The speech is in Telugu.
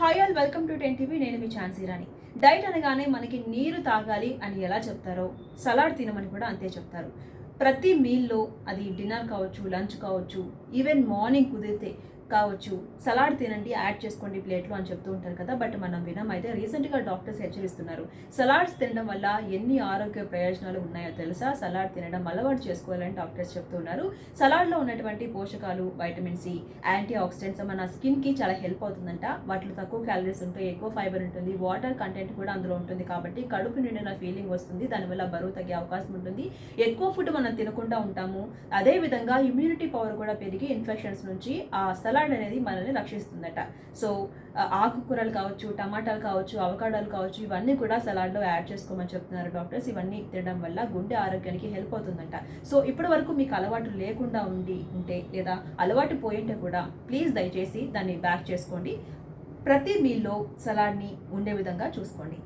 Hi all, welcome to 10 TV. నేను మీ ఛాన్సీ రాణి. డైట్ అనగానే మనకి నీరు తాగాలి అని ఎలా చెప్తారో, సలాడ్ తినమని కూడా అంతే చెప్తారు. ప్రతి మీల్లో అది డిన్నర్ కావచ్చు, లంచ్ కావచ్చు, ఈవెన్ మార్నింగ్ కుదిరితే కావచ్చు, సలాడ్ తినండి, యాడ్ చేసుకోండి ప్లేట్లో అని చెప్తూ ఉంటారు కదా. బట్ మనం వినం. అయితే రీసెంట్గా డాక్టర్స్ హెచ్చరిస్తున్నారు, సలాడ్స్ తినడం వల్ల ఎన్ని ఆరోగ్య ప్రయోజనాలు ఉన్నాయో తెలుసా, సలాడ్ తినడం అలవాటు చేసుకోవాలని డాక్టర్స్ చెప్తున్నారు. సలాడ్లో ఉన్నటువంటి పోషకాలు, వైటమిన్ సి, యాంటీ ఆక్సిడెంట్స్ మన స్కిన్కి చాలా హెల్ప్ అవుతుందంట. వాటిలో తక్కువ క్యాలరీస్ ఉంటాయి, ఎక్కువ ఫైబర్ ఉంటుంది, వాటర్ కంటెంట్ కూడా అందులో ఉంటుంది. కాబట్టి కడుపు నిండిన ఫీలింగ్ వస్తుంది, దానివల్ల బరువు తగ్గే అవకాశం ఉంటుంది. ఎక్కువ ఫుడ్ మనం తినకుండా ఉంటాము. అదేవిధంగా ఇమ్యూనిటీ పవర్ కూడా పెరిగి ఇన్ఫెక్షన్స్ నుంచి ఆ సలాడ్ అనేది మనల్ని రక్షిస్తుందట. సో ఆకుకూరలు కావచ్చు, టమాటాలు కావచ్చు, అవకాడోలు కావచ్చు, ఇవన్నీ కూడా సలాడ్లో యాడ్ చేసుకోమని చెప్తున్నారు డాక్టర్స్. ఇవన్నీ తినడం వల్ల గుండె ఆరోగ్యానికి హెల్ప్ అవుతుందంట. సో ఇప్పటి వరకు మీకు అలవాటు లేకుండా ఉంటే లేదా అలవాటు పోయింటే కూడా ప్లీజ్ దయచేసి దాన్ని బ్యాక్ చేసుకోండి. ప్రతి మీల్లో సలాడ్ని ఉండే విధంగా చూసుకోండి.